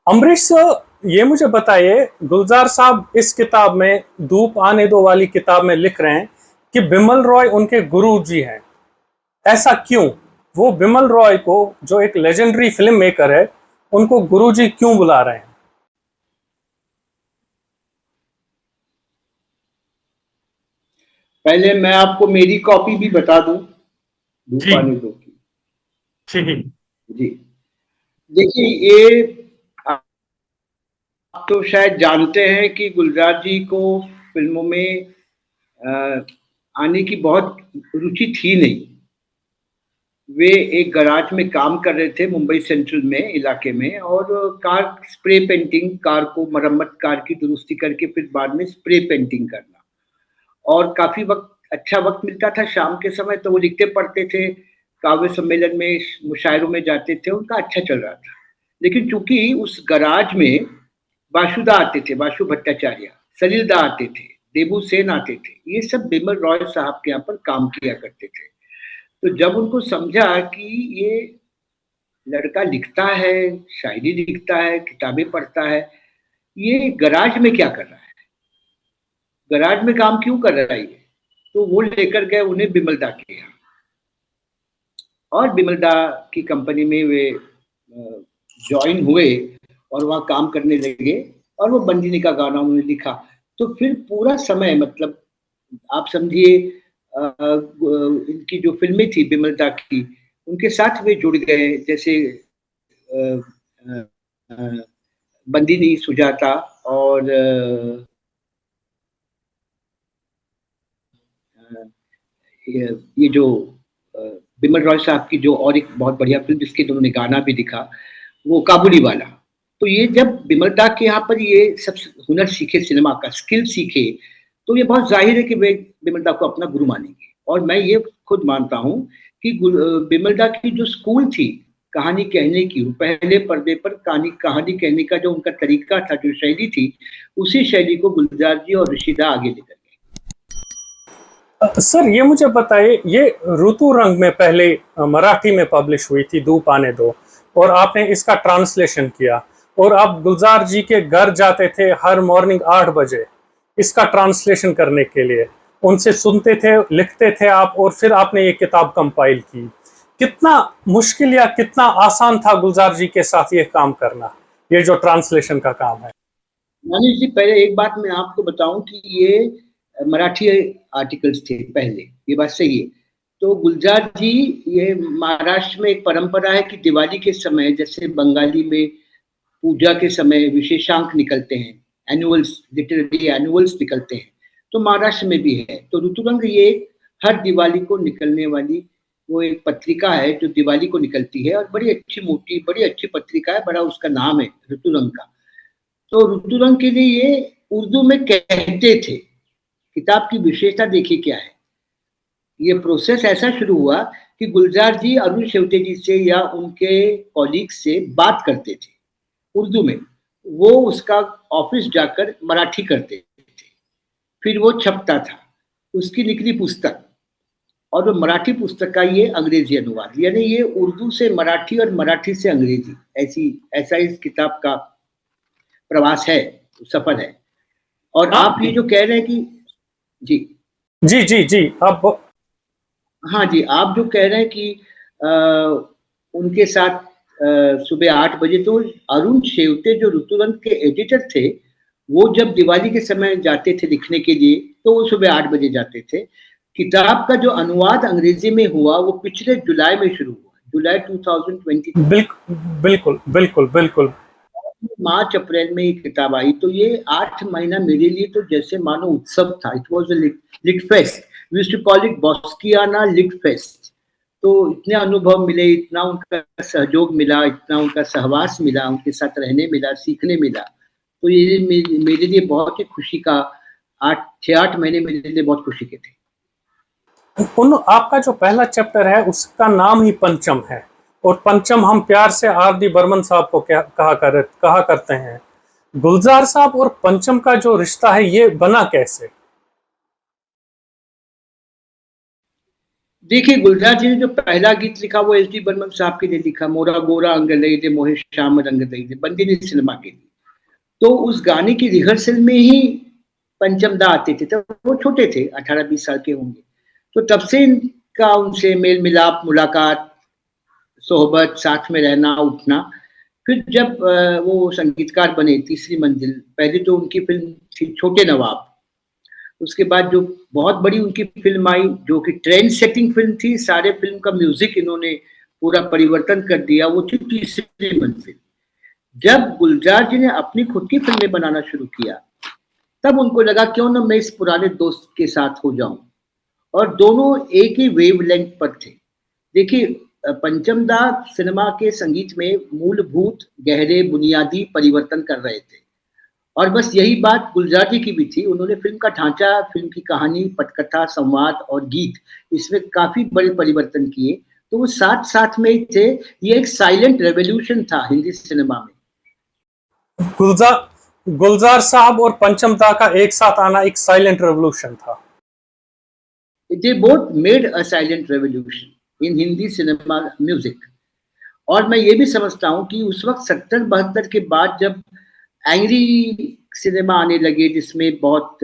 Amrish sir, ये मुझे बताइए, गुलजार साहब इस किताब में, धूप आने दो वाली किताब में लिख रहे हैं कि बिमल रॉय उनके गुरु जी हैं। ऐसा क्यों? वो बिमल रॉय को, जो एक लेजेंडरी फिल्म मेकर है, उनको गुरु जी क्यों बुला रहे हैं? पहले मैं आपको मेरी कॉपी भी बता दूं, धूप जी। आने दो की। जी। जी, देखिए ये आप तो शायद जानते हैं कि गुलजार जी को फिल्मों में अ, आने की बहुत रुचि थी नहीं। वे एक गैराज में काम कर रहे थे मुंबई सेंट्रल में इलाके में, और कार स्प्रे पेंटिंग, कार को मरम्मत, कार की दुरुस्ती करके फिर बाद में स्प्रे पेंटिंग करना। और काफ़ी वक़्त अच्छा वक़्त मिलता था शाम के समय, तो वो लिखते पढ़ते थे, काव्य सम्मेलन में, मुशायरों में जाते थे, उनका अच्छा चल रहा था। लेकिन चूँकि उस गैराज में वासुदा आते थे, वासु भट्टाचार्य, सलील दा आते थे, देबू सेन आते थे, ये सब बिमल रॉय साहब के यहाँ पर काम किया करते थे। तो जब उनको समझा कि ये लड़का लिखता है, शायरी लिखता है, किताबें पढ़ता है, ये गैराज में क्या कर रहा है? गैराज में काम क्यों कर रहा है ये? तो वो लेकर गए उन्हें बिमल दा के यहाँ, और बिमल दा की कंपनी में वे जॉइन हुए और वहाँ काम करने लगे, और वो बंदिनी का गाना उन्होंने लिखा। तो फिर पूरा समय, मतलब आप समझिए, इनकी जो फ़िल्में थी बिमल दा की, उनके साथ वे जुड़ गए। जैसे अ अ अ, बंदिनी, सुजाता, और अ, ये जो अ, बिमल रॉय साहब की जो और एक बहुत बढ़िया फ़िल्म जिसके तो उन्होंने गाना भी लिखा, वो काबुली वाला। तो ये जब बिमल दा के यहाँ पर ये सब हुनर सीखे, सिनेमा का स्किल सीखे, तो ये बहुत ज़ाहिर है कि वे बिमल दा को अपना गुरु मानेंगे। और मैं ये खुद मानता हूँ कि बिमल दा की जो स्कूल थी कहानी कहने की, वो पहले पर्दे पर कहानी कहानी कहने का जो उनका तरीका था, जो शैली थी, उसी शैली को गुलजार जी और ऋषिदा आगे लेकर गए। सर, ये मुझे बताइए, ये ऋतु रंग में पहले मराठी में पब्लिश हुई थी, धूप आने दो, और आपने इसका ट्रांसलेशन किया, और आप गुलजार जी के घर जाते थे हर मॉर्निंग 8 बजे इसका ट्रांसलेशन करने के लिए, उनसे सुनते थे, लिखते थे आप, और फिर आपने ये किताब कंपाइल की। कितना मुश्किल या कितना आसान था गुलजार जी के साथ ये काम करना, ये जो ट्रांसलेशन का काम है? मनीष जी, पहले एक बात मैं आपको बताऊं कि ये मराठी आर्टिकल्स थे पहले, ये बात सही है। तो गुलजार जी, ये महाराष्ट्र में एक परंपरा है कि दिवाली के समय, जैसे बंगाली में पूजा के समय विशेषांक निकलते हैं, एनुअल्स, लिटरेरी एनुअल्स निकलते हैं, तो महाराष्ट्र में भी है। तो ऋतुरंग ये हर दिवाली को निकलने वाली वो एक पत्रिका है जो दिवाली को निकलती है, और बड़ी अच्छी, मोटी, बड़ी अच्छी पत्रिका है, बड़ा उसका नाम है ऋतुरंग का। तो ऋतुरंग के लिए ये उर्दू में कहते थे। किताब की विशेषता देखिए क्या है। ये प्रोसेस ऐसा शुरू हुआ कि गुलजार जी अरुण शेवते जी से या उनके कॉलीग से बात करते थे उर्दू में। वो उसका ऑफिस जाकर मराठी करते थे, फिर वो छपता था, उसकी निकली पुस्तक, और वो मराठी पुस्तक का ये अंग्रेजी अनुवाद, यानी ये उर्दू से मराठी और मराठी से अंग्रेजी, ऐसी ऐसा इस किताब का प्रवास है, सफर है। और आप आप। ये जो कह रहे हैं कि जी, जी जी जी, आप। हाँ जी, आप जो कह रहे हैं कि अ, उनके साथ सुबह 8 बजे, तो अरुण शेवते जो ऋतुरंग के एडिटर थे, वो जब दिवाली के समय जाते थे लिखने के लिए, तो वो सुबह 8 बजे जाते थे। किताब का जो अनुवाद अंग्रेजी में हुआ, वो पिछले जुलाई में शुरू हुआ, जुलाई 2022 में। बिल्कुल बिल्कुल बिल्कुल। मार्च अप्रैल में ये किताब आई, तो ये 8 महीना मेरे लिए तो जैसे मानो उत्सव था। It was a lit fest, we used to call it Boskiyana lit fest. तो इतने अनुभव मिले, इतना उनका सहयोग मिला, इतना उनका सहवास मिला, उनके साथ रहने मिला, सीखने मिला। तो ये मेरे लिए बहुत ही खुशी का 8 महीने मेरे लिए बहुत खुशी के थे। उन आपका जो पहला चैप्टर है उसका नाम ही पंचम है, और पंचम हम प्यार से आर डी बर्मन साहब को क्या कहा करते हैं। गुलजार साहब और पंचम का जो रिश्ता है, ये बना कैसे? देखिए, गुलजार जी ने जो पहला गीत लिखा वो एस डी बर्मन साहब के लिए लिखा, मोरा गोरा अंग लई दे मोहे श्याम रंग दई दे, बंदिनी सिनेमा के लिए। तो उस गाने की रिहर्सल में ही पंचमदा आते थे, तब वो छोटे थे, 18-20 साल के होंगे। तो तब से इनका उनसे मेल मिलाप, मुलाकात, सोहबत, साथ में रहना उठना। फिर जब वो संगीतकार बने तीसरी मंजिल, पहले तो उनकी फिल्म थी छोटे नवाब, उसके बाद जो बहुत बड़ी उनकी फिल्म आई जो कि ट्रेंड सेटिंग फिल्म थी, सारे फिल्म का म्यूजिक इन्होंने पूरा परिवर्तन कर दिया, वो थी तीसरी मंजिल। जब गुलजार जी ने अपनी खुद की फिल्में बनाना शुरू किया, तब उनको लगा क्यों ना मैं इस पुराने दोस्त के साथ हो जाऊं, और दोनों एक ही वेवलेंथ पर थे। देखिए, पंचमदा सिनेमा के संगीत में मूलभूत गहरे बुनियादी परिवर्तन कर रहे थे, और बस यही बात गुलजार जी की भी थी। उन्होंने फिल्म का ढांचा, फिल्म की कहानी, पटकथा, संवाद और गीत इसमें काफी बड़े परिवर्तन किए। तो वो साथ साथ में ही थे। ये एक साइलेंट रेवोल्यूशन था हिंदी सिनेमा में। गुलजार गुलजार साहब और पंचमदा का एक साथ आना एक साइलेंट रेवोल्यूशन था। They both made a silent revolution in Hindi cinema music. और मैं ये भी समझता हूँ कि उस वक्त 70-72 के बाद जब एंग्री सिनेमा आने लगे, जिसमें बहुत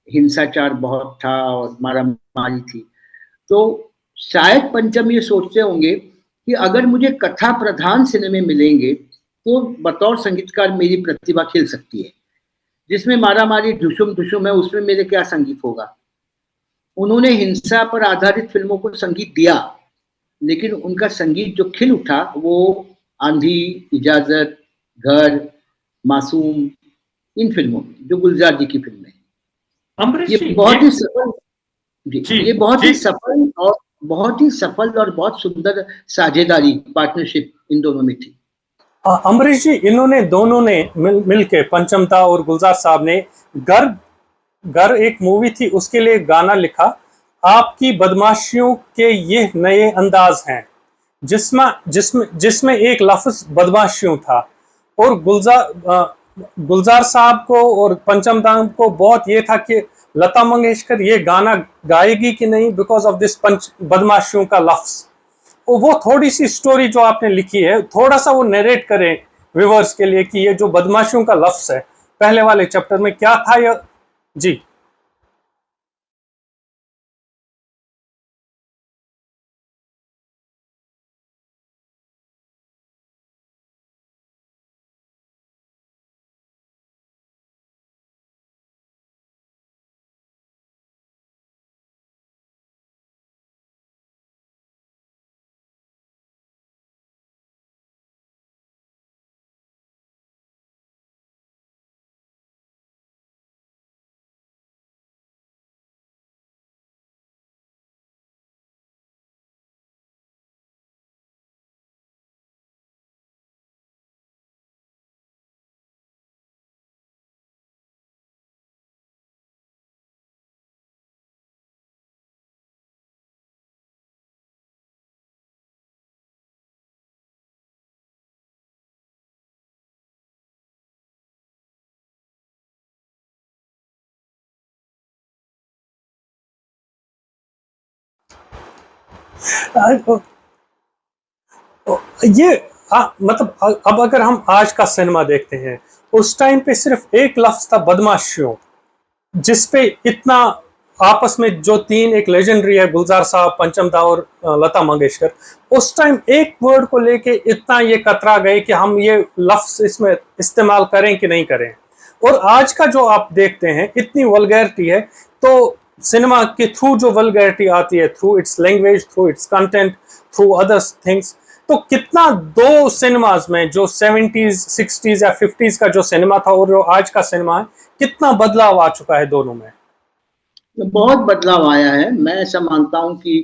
हिंसाचार बहुत था और मारा मारी थी, तो शायद पंचम ये सोचते होंगे कि अगर मुझे कथा प्रधान सिनेमे मिलेंगे तो बतौर संगीतकार मेरी प्रतिभा खिल सकती है। जिसमें मारा मारी ढुसुम ढुसुम है, उसमें मेरे क्या संगीत होगा। उन्होंने हिंसा पर आधारित फिल्मों को संगीत दिया, लेकिन उनका संगीत जो खिल उठा वो आंधी, इजाजत, घर, मासूम, इन फिल्मों में, जो गुलजार जी की फिल्में हैं। अमरीश ये जी, बहुत ही सफल जी, जी ये बहुत ही जी सफल और बहुत ही सफल और बहुत सुंदर साझेदारी, पार्टनरशिप इन दोनों में थी। अमरीश जी, इन्होंने दोनों ने मिल के पंचमदा और गुलजार साहब ने घर घर एक मूवी थी, उसके लिए गाना लिखा, आपकी बदमाशियों के ये नए अंदाज हैं, जिसमें जिसमें जिसमें एक लफ्ज बदमाशियों था। और गुलजार साहब को और पंचमदा को बहुत ये था कि लता मंगेशकर ये गाना गाएगी कि नहीं, बिकॉज ऑफ दिस पंच बदमाशियों का लफ्ज। वो थोड़ी सी स्टोरी जो आपने लिखी है, थोड़ा सा वो नरेट करें व्यूअर्स के लिए कि ये जो बदमाशियों का लफ्ज है पहले वाले चैप्टर में क्या था या जी। ये मतलब अब अगर हम आज का सिनेमा देखते हैं, उस टाइम पे सिर्फ एक लफ्ज था बदमाशियों, जिसपे इतना आपस में जो तीन एक लेजेंडरी है, गुलजार साहब, पंचमदा और लता मंगेशकर, उस टाइम एक वर्ड को लेके इतना ये कतरा गए कि हम ये लफ्ज इसमें इस्तेमाल करें कि नहीं करें। और आज का जो आप देखते हैं इतनी वल्गैरिटी है, तो सिनेमा के थ्रू जो वल्गैरिटी आती है, through it's language, through it's content, through other things, तो कितना दो सिनेमाज में जो 70s 60s या 50s का जो सिनेमा था और जो आज का सिनेमा है, कितना बदलाव आ चुका है दोनों में। बहुत बदलाव आया है। मैं ऐसा मानता हूं कि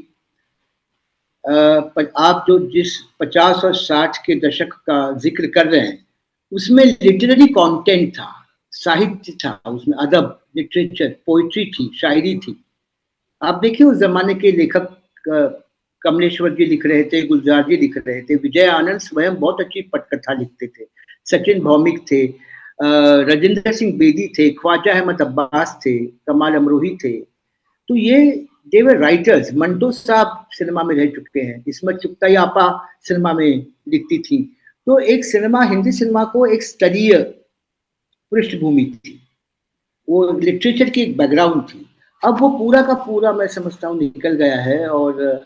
आप जो जिस 50 और 60 के दशक का जिक्र कर रहे हैं, उसमें लिटरेरी कंटेंट था, साहित्य था, उसमें अदब, लिटरेचर, पोइट्री थी, शायरी थी। आप देखिए उस जमाने के लेखक कमलेश्वर जी लिख रहे थे, गुलजार जी लिख रहे थे, विजय आनंद स्वयं बहुत अच्छी पटकथा लिखते थे, सचिन भौमिक थे, राजेंद्र सिंह बेदी थे, ख्वाजा अहमद अब्बास थे, कमाल अमरोही थे। तो ये दे वर राइटर्स। मंटो साहब सिनेमा में रह चुके हैं, इस्मत चुगताई आपा सिनेमा में लिखती थी। तो एक सिनेमा, हिंदी सिनेमा को एक स्तरीय पृष्ठभूमि थी, वो लिटरेचर की एक बैकग्राउंड थी। अब वो पूरा का पूरा मैं समझता हूँ निकल गया है, और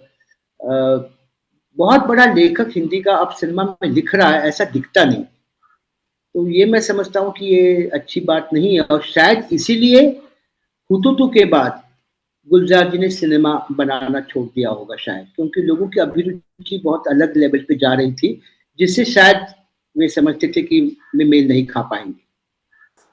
बहुत बड़ा लेखक हिंदी का अब सिनेमा में लिख रहा है ऐसा दिखता नहीं। तो ये मैं समझता हूँ कि ये अच्छी बात नहीं है, और शायद इसीलिए हुतुतु के बाद गुलजार जी ने सिनेमा बनाना छोड़ दिया होगा शायद, क्योंकि लोगों की अभिरुचि बहुत अलग लेवल पे जा रही थी, जिससे शायद वे समझते थे कि वे मेल नहीं खा पाएंगे।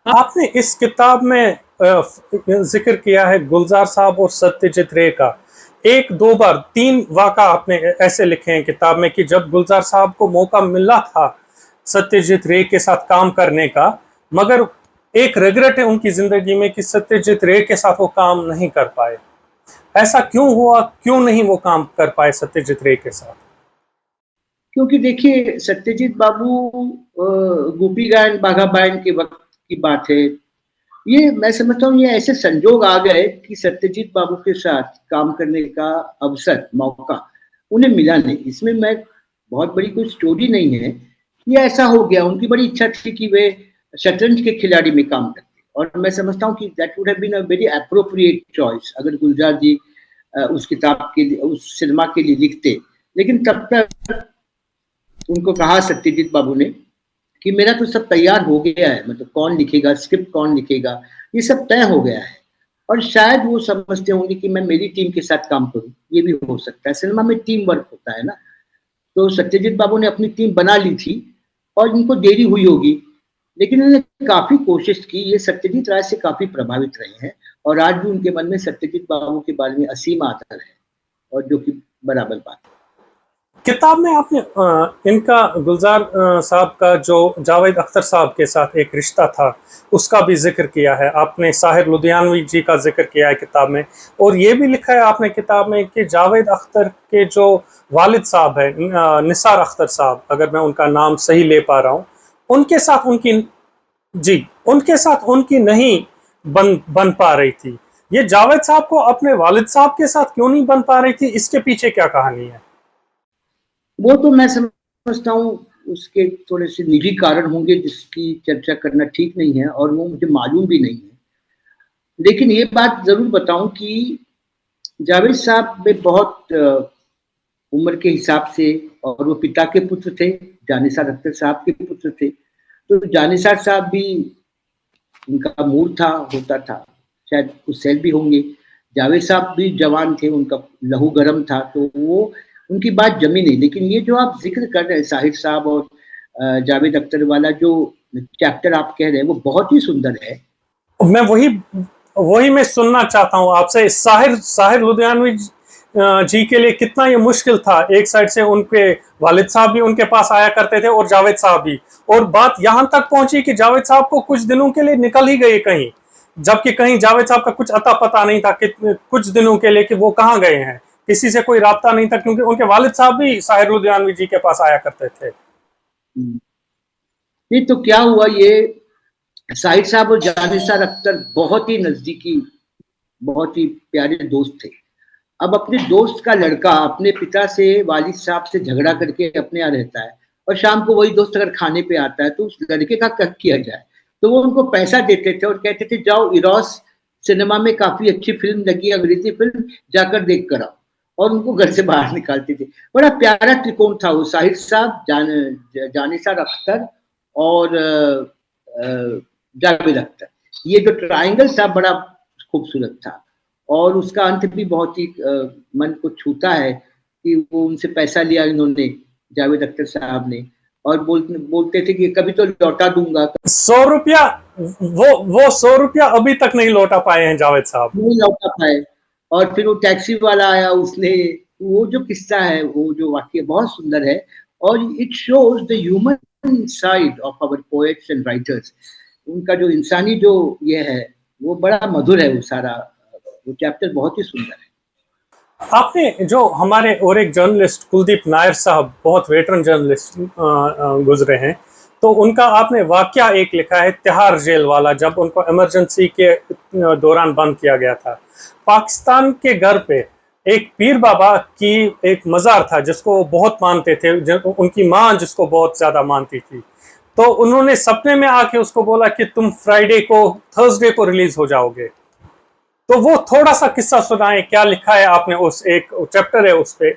आपने इस किताब में जिक्र किया है गुलजार साहब और सत्यजीत रे का। एक दो बार, तीन वाक़ा आपने ऐसे लिखे हैं किताब में कि जब गुलजार साहब को मौका मिला था सत्यजीत रे के साथ काम करने का, मगर एक रिग्रेट है उनकी जिंदगी में कि सत्यजीत रे के साथ वो काम नहीं कर पाए। ऐसा क्यों हुआ, क्यों नहीं वो काम कर पाए सत्यजीत रे के साथ? क्योंकि देखिए, सत्यजीत बाबू गोपी गायन बाघा बायन के वक्त की बात है। ये मैं समझता हूँ ये ऐसे संजोग आ गए कि सत्यजीत बाबू के साथ काम करने का अवसर, मौका उन्हें मिला नहीं। इसमें मैं बहुत बड़ी कोई स्टोरी नहीं है, ये ऐसा हो गया। उनकी बड़ी इच्छा थी कि वे शतरंज के खिलाड़ी में काम करते, और मैं समझता हूँ कि that would have been a very appropriate choice अगर गुलजार जी उस किताब के लिए, उस सिनेमा के लिए लिखते। लेकिन तब तक उनको कहा सत्यजीत बाबू ने कि मेरा तो सब तैयार हो गया है, मतलब कौन लिखेगा, स्क्रिप्ट कौन लिखेगा, ये सब तय हो गया है। और शायद वो समझते होंगे कि मैं मेरी टीम के साथ काम करूं, ये भी हो सकता है। सिनेमा में टीम वर्क होता है ना। तो सत्यजीत बाबू ने अपनी टीम बना ली थी, और इनको देरी हुई होगी, लेकिन उन्होंने काफी कोशिश की। ये सत्यजीत राय से काफी प्रभावित रहे हैं, और आज भी उनके मन में सत्यजीत बाबू के बारे में असीम आदर है, और जो कि बराबर बात है। किताब में आपने इनका गुलजार साहब का जो जावेद अख्तर साहब के साथ एक रिश्ता था उसका भी जिक्र किया है। आपने साहिर लुधियानवी जी का जिक्र किया है किताब में, और ये भी लिखा है आपने किताब में कि जावेद अख्तर के जो वालिद साहब है निसार अख्तर साहब, अगर मैं उनका नाम सही ले पा रहा हूँ, उनके साथ उनकी, जी, उनके साथ उनकी नहीं बन पा रही थी। ये जावेद साहब को अपने वालिद साहब के साथ क्यों नहीं बन पा रही थी, इसके पीछे क्या कहानी है? वो तो मैं समझता हूँ उसके थोड़े से निजी कारण होंगे, जिसकी चर्चा करना ठीक नहीं है, और वो मुझे मालूम भी नहीं है। लेकिन ये बात जरूर बताऊं कि जावेद साहब में बहुत उम्र के हिसाब से, और वो पिता के पुत्र थे, जानिसार अख्तर साहब के पुत्र थे। तो जानिसार साहब भी, उनका मूड था, होता था, शायद कुछ सेल भी होंगे। जावेद साहब भी जवान थे, उनका लहू गर्म था, तो वो उनकी बात जमी नहीं। लेकिन ये जो आप जिक्र कर रहे हैं साहिर साहब और जावेद अख्तर वाला जो चैप्टर आप कह रहे हैं, वो बहुत ही सुंदर है। मैं वही वही मैं सुनना चाहता हूँ आपसे। साहिर साहिर लुधियानवी जी के लिए कितना ये मुश्किल था। एक साइड से उनके वालिद साहब भी उनके पास आया करते थे और जावेद साहब भी, और बात यहाँ तक पहुंची कि जावेद साहब को कुछ दिनों के लिए निकल ही गए कहीं, जबकि कहीं जावेद साहब का कुछ अता पता नहीं था कि कुछ दिनों के लिए कि वो कहाँ गए हैं। किसी से कोई राब्ता नहीं था, क्योंकि उनके वालिद साहब भी साहिर लुधियानवी जी के पास आया करते थे। ये तो क्या हुआ, ये साहिर साहब और जानिसार अख्तर बहुत ही नजदीकी, बहुत ही प्यारे दोस्त थे। अब अपने दोस्त का लड़का अपने पिता से, वालिद साहब से झगड़ा करके अपने यहाँ रहता है, और शाम को वही दोस्त अगर खाने पे आता है, तो उस लड़के का क्या किया जाए। तो वो उनको पैसा देते थे और कहते थे जाओ इरोस सिनेमा में काफी अच्छी फिल्म लगी, अंग्रेजी फिल्म, जाकर देख कर आओ, और उनको घर से बाहर निकालते थे। बड़ा प्यारा त्रिकोण था वो, साहिर साहब, जानिसार अख्तर और जावेद अख्तर। ये जो ट्रायंगल था बड़ा खूबसूरत था, और उसका अंत भी बहुत ही मन को छूता है कि वो उनसे पैसा लिया इन्होंने, जावेद अख्तर साहब ने, और बोलते थे कि कभी तो लौटा दूंगा। 100 रुपया, वो 100 रुपया अभी तक नहीं लौटा पाए हैं जावेद साहब। नहीं लौटा पाए। और फिर वो टैक्सी वाला आया, उसने, वो जो किस्सा है, वो जो वाक्य बहुत सुंदर है, और it shows the human side of our poets and writers. उनका जो इंसानी जो ये है, वो बड़ा मधुर है। वो सारा वो चैप्टर बहुत ही सुंदर है। आपने जो हमारे और एक जर्नलिस्ट कुलदीप नायर साहब, बहुत वेटरन जर्नलिस्ट गुजरे हैं, तो उनका आपने वाकया एक लिखा है तिहाड़ जेल वाला, जब उनको इमरजेंसी के दौरान बंद किया गया था। पाकिस्तान के घर पे एक पीर बाबा की एक मज़ार था जिसको वो बहुत मानते थे, उनकी माँ जिसको बहुत ज़्यादा मानती थी। तो उन्होंने सपने में आके उसको बोला कि तुम फ्राइडे को, थर्सडे को रिलीज हो जाओगे। तो वो थोड़ा सा किस्सा सुनाए, क्या लिखा है आपने, उस एक चैप्टर है उस पे।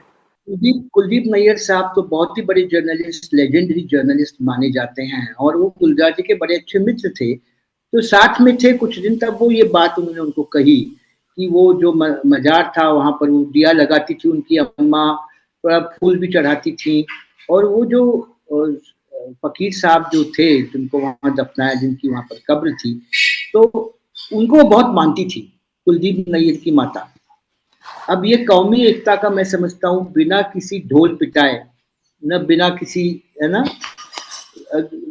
कुलदीप नैयर साहब तो बहुत ही बड़े जर्नलिस्ट, लेजेंडरी जर्नलिस्ट माने जाते हैं, और वो गुलजार जी के बड़े अच्छे मित्र थे। तो साथ में थे कुछ दिन तक, वो ये बात उन्होंने उनको कही कि वो जो मजार था वहां पर वो दिया लगाती थी उनकी अम्मा, थोड़ा फूल भी चढ़ाती थी। और वो जो फकीर साहब जो थे जिनको वहां दफनाया, जिनकी वहां पर कब्र थी, तो उनको बहुत मानती थी कुलदीप नैयर की माता। अब ये कौमी एकता का मैं समझता हूँ बिना किसी ढोल पिटाए, न बिना किसी, है ना,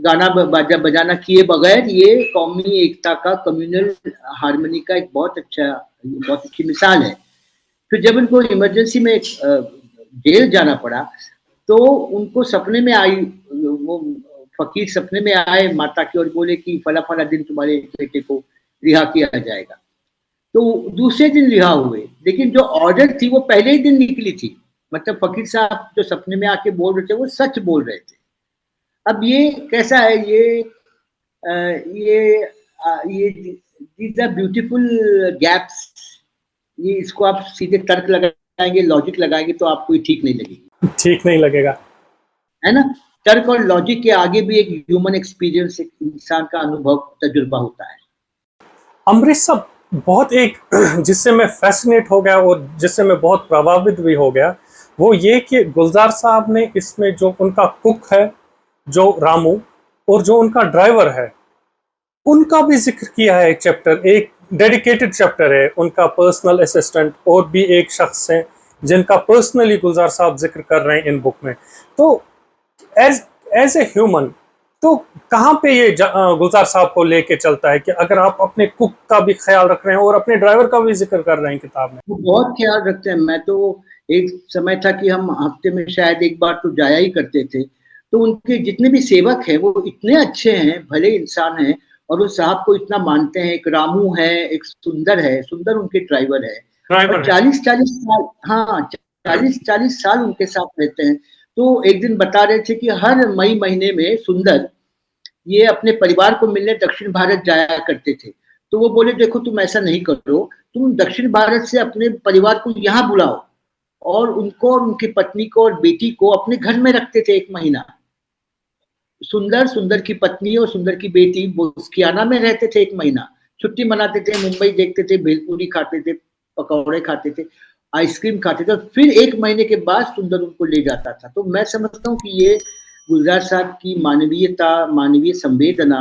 गाना बाजा बजाना किए बगैर, ये कौमी एकता का, कम्युनल हारमोनी का एक बहुत अच्छी मिसाल है। फिर जब उनको इमरजेंसी में जेल जाना पड़ा, तो उनको सपने में आई, वो फकीर सपने में आए माता की और बोले कि फला फला दिन तुम्हारे बेटे को रिहा किया जाएगा। तो दूसरे दिन रिहा हुए, लेकिन जो ऑर्डर थी वो पहले ही दिन निकली थी। मतलब फकीर साहब जो सपने में आके बोल रहे थे वो सच बोल रहे थे। अब ये कैसा है, ये दीज आर ब्यूटीफुल गैप्स। ये इसको आप सीधे तर्क लगाएंगे, लॉजिक लगाएंगे तो आपको ये ठीक नहीं लगेगी, ठीक नहीं लगेगा, है ना। तर्क और लॉजिक के आगे भी एक ह्यूमन एक्सपीरियंस, एक इंसान का अनुभव, तजुर्बा होता है। अमरीश साहब, बहुत एक जिससे मैं फैसिनेट हो गया और जिससे मैं बहुत प्रभावित भी हो गया, वो ये कि गुलजार साहब ने इसमें जो उनका कुक है, जो रामू, और जो उनका ड्राइवर है, उनका भी जिक्र किया है। एक चैप्टर, एक डेडिकेटेड चैप्टर है उनका पर्सनल असिस्टेंट, और भी एक शख्स है जिनका पर्सनली गुलजार साहब जिक्र कर रहे हैं इन बुक में। तो एज एज ए ह्यूमन, तो कहाँ पे ये गुलजार साहब को लेके चलता है कि अगर आप अपने कुक का भी ख्याल रख रहे हैं और अपने ड्राइवर का भी जिक्र कर रहे हैं किताब में? वो बहुत ख्याल रखते हैं। मैं तो, एक समय था कि हम हफ्ते में शायद एक बार तो जाया ही करते थे। तो उनके जितने भी सेवक हैं वो इतने अच्छे हैं, भले इंसान हैं, और उस साहब को इतना मानते हैं। एक रामू है, एक सुंदर है, सुंदर उनके ड्राइवर है, और 40-40 साल, हाँ, 40-40 साल उनके साथ रहते हैं। तो एक दिन बता रहे थे कि हर मई महीने में सुंदर ये अपने परिवार को मिलने दक्षिण भारत जाया करते थे। तो वो बोले देखो तुम ऐसा नहीं करो, तुम दक्षिण भारत से अपने परिवार को यहाँ बुलाओ, और उनको और उनकी पत्नी को और बेटी को अपने घर में रखते थे 1 महीना। सुंदर, सुंदर की पत्नी और सुंदर की बेटी बोस्कियाना में रहते थे 1 महीना, छुट्टी मनाते थे, मुंबई देखते थे, भेलपूरी खाते थे, पकौड़े खाते थे, आइसक्रीम खाते थे, फिर 1 महीने के बाद सुंदर उनको ले जाता था। तो मैं समझता हूँ कि ये गुलजार साहब की मानवीयता, मानवीय संवेदना,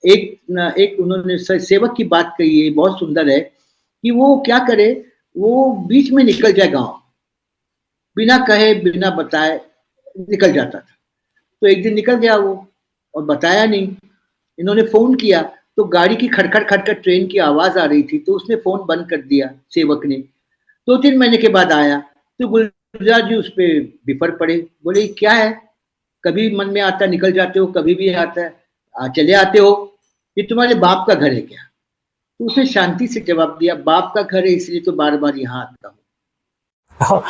एक उन्होंने सेवक की बात कही है, बहुत सुंदर है कि वो क्या करे, वो बीच में निकल जाए गांव, बिना कहे बिना बताए निकल जाता था। तो एक दिन निकल गया वो, और बताया नहीं। इन्होंने फोन किया तो गाड़ी की खड़खड़ खड़खड़ ट्रेन की आवाज आ रही थी, तो उसने फोन बंद कर दिया सेवक ने। 2-3 महीने के बाद आया तो गुलजार जी उस पर बिफर पड़े, बोले क्या है, कभी मन में आता निकल जाते हो, कभी भी आता है चले आते हो, ये तुम्हारे बाप का घर है क्या? तो उसने शांति से जवाब दिया, बाप का घर है इसलिए तो बार बार यहाँ आता हूँ।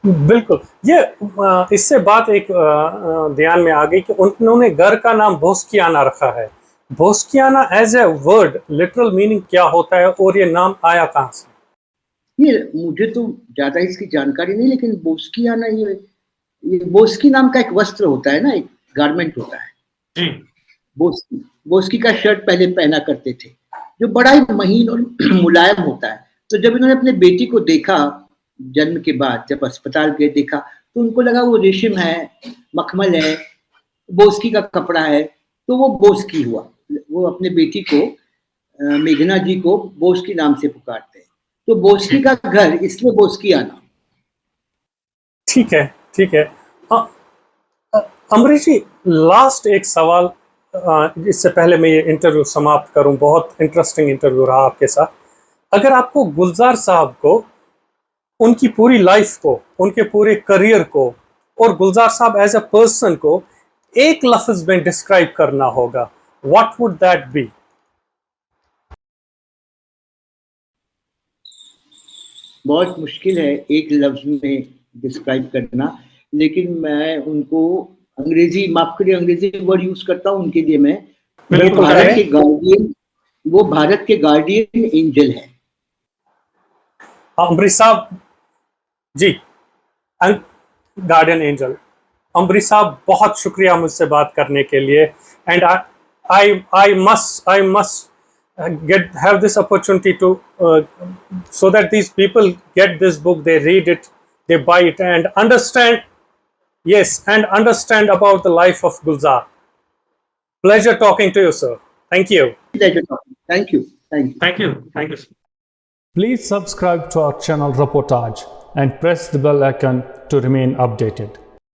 बिल्कुल। ये इससे बात एक ध्यान में आ गई कि उन्होंने घर का नाम बोस्कियाना रखा है। Boskiyana as a word literal meaning क्या होता है और ये नाम आया कहाँ से? ये मुझे तो ज्यादा इसकी जानकारी नहीं, लेकिन बोस्कियाना, ये बोस्की नाम का एक वस्त्र होता है ना, एक गारमेंट होता है जी। बोस्की, बोस्की का शर्ट पहले पहना करते थे, जो बड़ा ही महीन और मुलायम होता है। तो जब इन्होंने अपने बेटी को देखा जन्म के बाद, जब अस्पताल गए देखा, तो उनको लगा वो रेशम है, मखमल है, बोस्की का कपड़ा है, तो वो बोस्की हुआ। वो अपने बेटी को, मेघना जी को बोस्की नाम से पुकारते हैं, तो बोस्की का घर इसलिए बोस्कियाना। ठीक है, ठीक है। अमरीश जी, लास्ट एक सवाल, इससे पहले मैं ये इंटरव्यू समाप्त करूं, बहुत इंटरेस्टिंग इंटरव्यू रहा आपके साथ। अगर आपको गुलजार साहब को, उनकी पूरी लाइफ को, उनके पूरे करियर को और गुलजार साहब एज अ पर्सन को एक लफ्ज में डिस्क्राइब करना होगा, व्हाट वुड दैट बी? बहुत मुश्किल है एक लफ्ज में डिस्क्राइब करना, लेकिन मैं उनको अंग्रेजी, माफ करिए अंग्रेजी वर्ड यूज करता हूँ उनके लिए। मैं बिल्कुल भारत के करें। गार्डियन, वो भारत के गार्डियन एंजल है। अम्बरीश साहब जी, गार्डियन एंजल। अम्बरीश साहब बहुत शुक्रिया मुझसे बात करने के लिए, and I must get have this opportunity to so that these people get this book, they read it, they buy it and understand, yes, and understand about the life of Gulzar. Pleasure talking to you, sir. Thank you. Thank you. Thank you. Thank you. Thank you. Please subscribe to our channel Reportage and press the bell icon to remain updated.